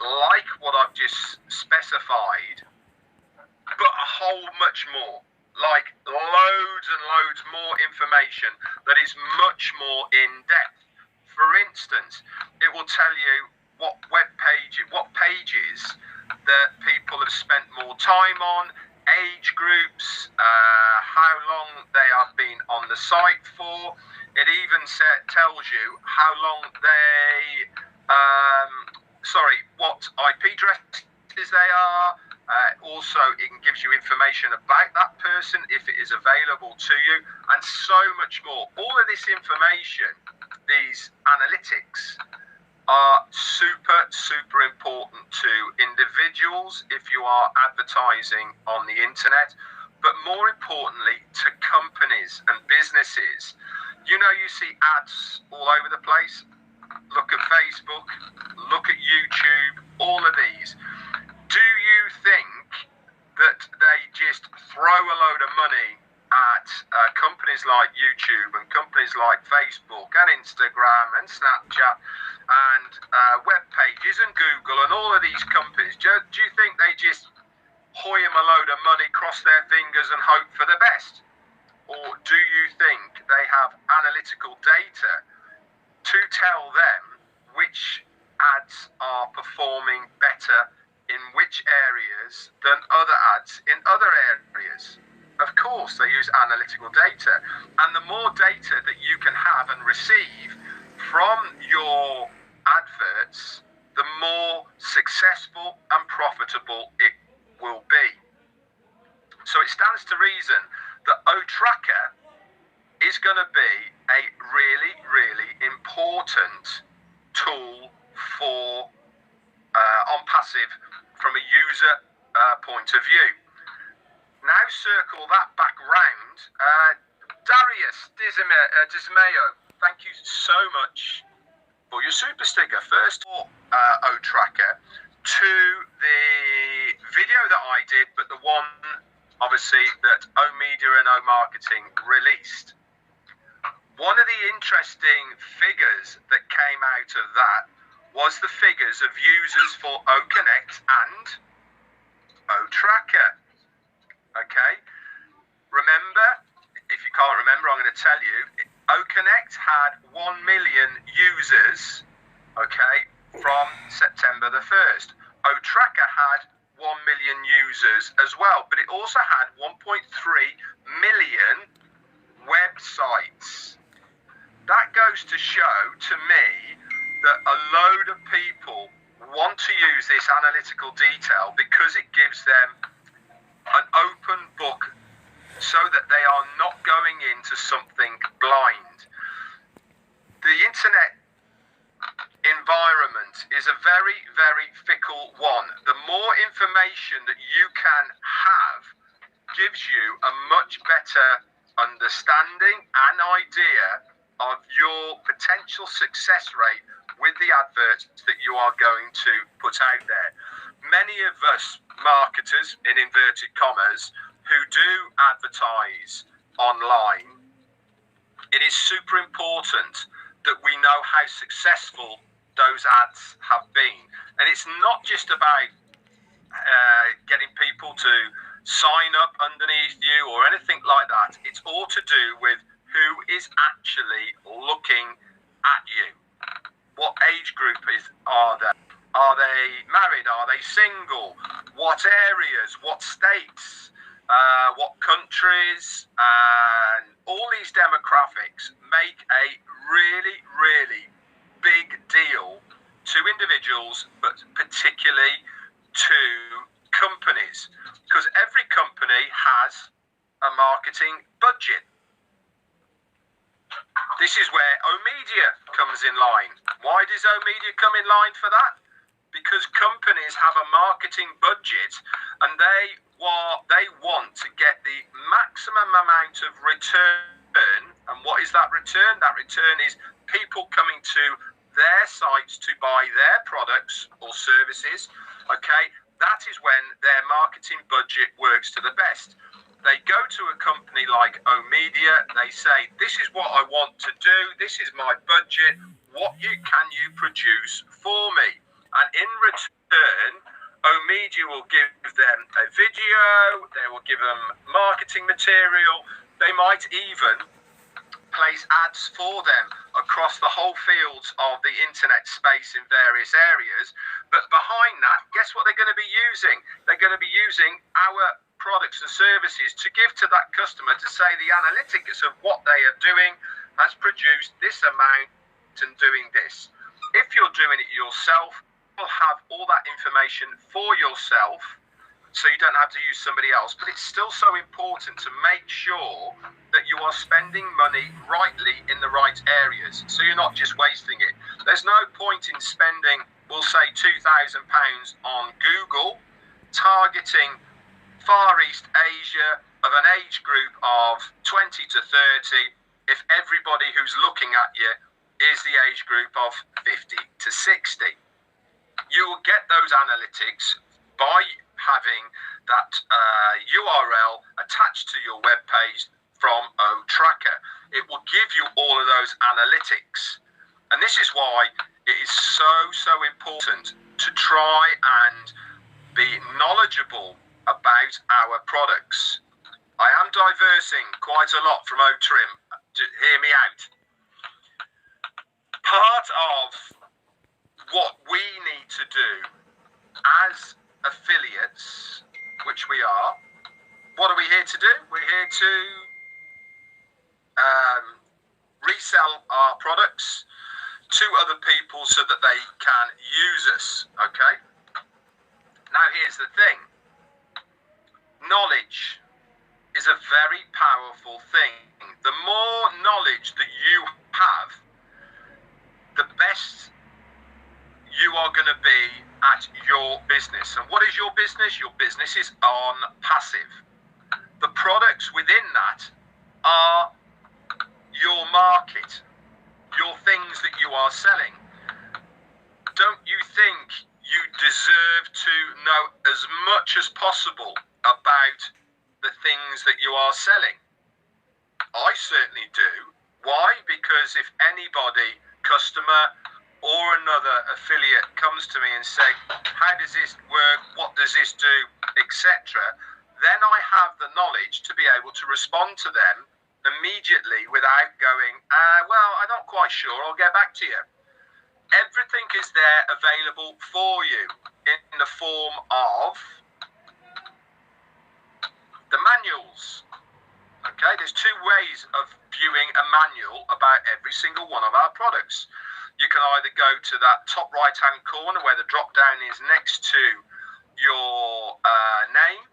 like what I've just specified, but a whole much more, like loads and loads more information that is much more in depth. For instance, it will tell you what pages that people have spent more time on, age groups, how long they have been on the site for. It even tells you how long what IP addresses they are. Also, it gives you information about that person if it is available to you, and so much more. All of this information, these analytics, are super important to individuals if you are advertising on the internet, but more importantly to companies and businesses. You know, you see ads all over the place. Look at Facebook, look at YouTube, all of these. Do you think that they just throw a load of money at companies like YouTube and companies like Facebook and Instagram and Snapchat and web pages and Google and all of these companies? Do you think they just hoy them a load of money, cross their fingers and hope for the best? Or do you think they have analytical data to tell them which ads are performing better in which areas than other ads in other areas? Of course, they use analytical data. And the more data that you can have and receive from your adverts, the more successful and profitable it will be. So it stands to reason that Otraker is going to be a really, really important tool for ONPASSIVE from a user point of view. Now circle that back round. Darius Dismayo, thank you so much for your super sticker. First for Otraker to the video that I did, but the one obviously that OMedia and OMarketing released. One of the interesting figures that came out of that was the figures of users for OConnect and Otraker. Okay, remember, if you can't remember, I'm going to tell you, OConnect had 1 million users, okay, from September the 1st. Otraker had 1 million users as well, but it also had 1.3 million websites. That goes to show to me that a load of people want to use this analytical detail because it gives them an open book so that they are not going into something blind. The internet environment is a very, very fickle one. The more information that you can have gives you a much better understanding and idea of your potential success rate with the adverts that you are going to put out there. Many of us marketers, in inverted commas, who do advertise online, it is super important that we know how successful those ads have been. And it's not just about getting people to sign up underneath you or anything like that. It's all to do with who is actually looking at you. What age group are they? Are they married? Are they single? What areas? What states? What countries? And all these demographics make a really, really big deal to individuals, but particularly to companies, because every company has a marketing budget. This is where OMedia comes in line. Why does OMedia come in line for that? Because companies have a marketing budget and they want to get the maximum amount of return. And what is that return? That return is people coming to their sites to buy their products or services. Okay, that is when their marketing budget works to the best. They go to a company like OMedia, they say, this is what I want to do, this is my budget, can you produce for me? And in return, media will give them a video, they will give them marketing material, they might even place ads for them across the whole fields of the internet space in various areas. But behind that, guess what they're going to be using? They're going to be using our products and services to give to that customer to say the analytics of what they are doing has produced this amount and doing this. If you're doing it yourself, you'll have all that information for yourself, so you don't have to use somebody else. But it's still so important to make sure that you are spending money rightly in the right areas, so you're not just wasting it. There's no point in spending, we'll say, £2,000 on Google, targeting Far East Asia of an age group of 20 to 30, if everybody who's looking at you is the age group of 50 to 60. You will get those analytics by having that URL attached to your web page from Otraker. It will give you all of those analytics. And this is why it is so important to try and be knowledgeable about our products. I am diversing quite a lot from Otrim. Hear me out. Part of what we need to do as affiliates, which we are, what are we here to do? We're here to resell our products to other people so that they can use us, okay? Now here's the thing. Knowledge is a very powerful thing. The more knowledge that you have, the best you are going to be at your business. And what is your business? Your business is ONPASSIVE. The products within that are your market, your things that you are selling. Don't you think you deserve to know as much as possible about the things that you are selling? I certainly do. Why? Because if anybody, customer or another affiliate, comes to me and say, how does this work, what does this do, etc., then I have the knowledge to be able to respond to them immediately without going, well, I'm not quite sure, I'll get back to you. Everything is there available for you in the form of the manuals. Okay, there's two ways of viewing a manual about every single one of our products. You can either go to that top right hand corner where the drop down is next to your name,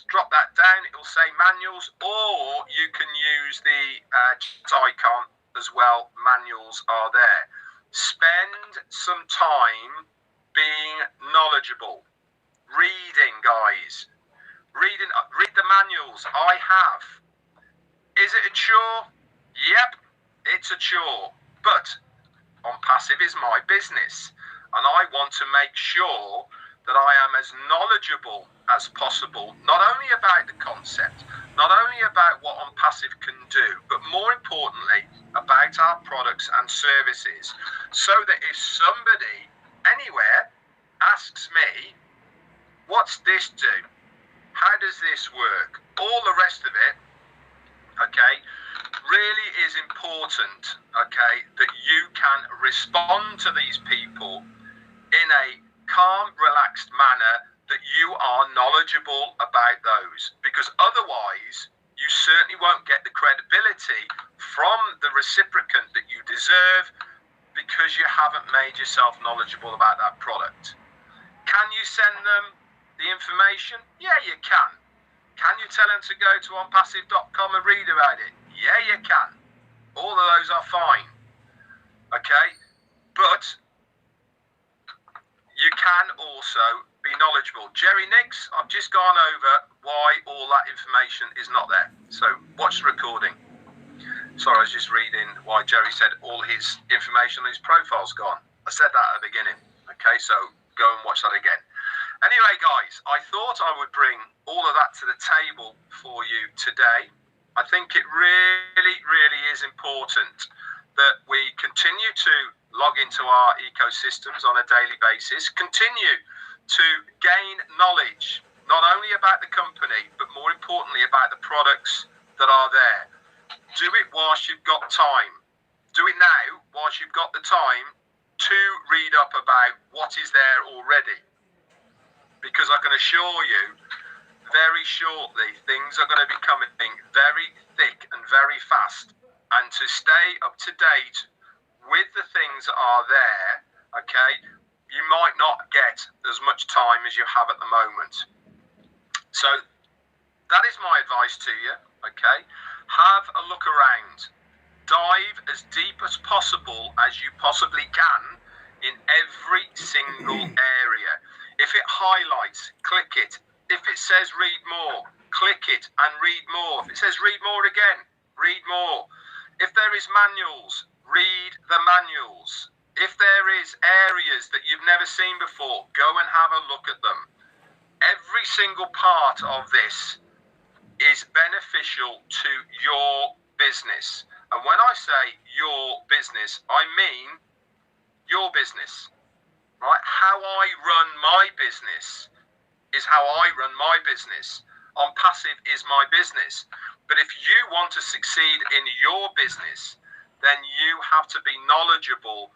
drop that down, it will say manuals, or you can use the icon as well. Manuals are there. Spend some time being knowledgeable, reading, guys. Read the manuals. I have. Is it a chore? Yep, it's a chore. But ONPASSIVE is my business, and I want to make sure that I am as knowledgeable as possible, not only about the concept, not only about what ONPASSIVE can do, but more importantly, about our products and services, so that if somebody anywhere asks me, what's this do? How does this work? All the rest of it, okay, really is important, okay, that you can respond to these people in a calm, relaxed manner, that you are knowledgeable about those, because otherwise you certainly won't get the credibility from the reciprocant that you deserve, because you haven't made yourself knowledgeable about that product. Can you send them the information? Yeah, you can. Can you tell them to go to onpassive.com and read about it? Yeah, you can. All of those are fine. Okay? But you can also be knowledgeable. Jerry Nix, I've just gone over why all that information is not there. So watch the recording. Sorry, I was just reading why Jerry said all his information on his profile's gone. I said that at the beginning. Okay, so go and watch that again. Anyway, guys, I thought I would bring all of that to the table for you today. I think it really is important that we continue to log into our ecosystems on a daily basis, continue to gain knowledge, not only about the company, but more importantly about the products that are there. Do it whilst you've got time. Do it now whilst you've got the time to read up about what is there already. Because I can assure you, very shortly, things are going to be coming very thick and very fast. And to stay up to date with the things that are there, okay, you might not get as much time as you have at the moment. So that is my advice to you, okay? Have a look around. Dive as deep as possible as you possibly can in every single area. If it highlights, click it. If it says read more, click it and read more. If it says read more again, read more. If there is manuals, read the manuals. If there is areas that you've never seen before, go and have a look at them. Every single part of this is beneficial to your business. And when I say your business, I mean your business, right? How I run my business is how I run my business. ONPASSIVE is my business. But if you want to succeed in your business, then you have to be knowledgeable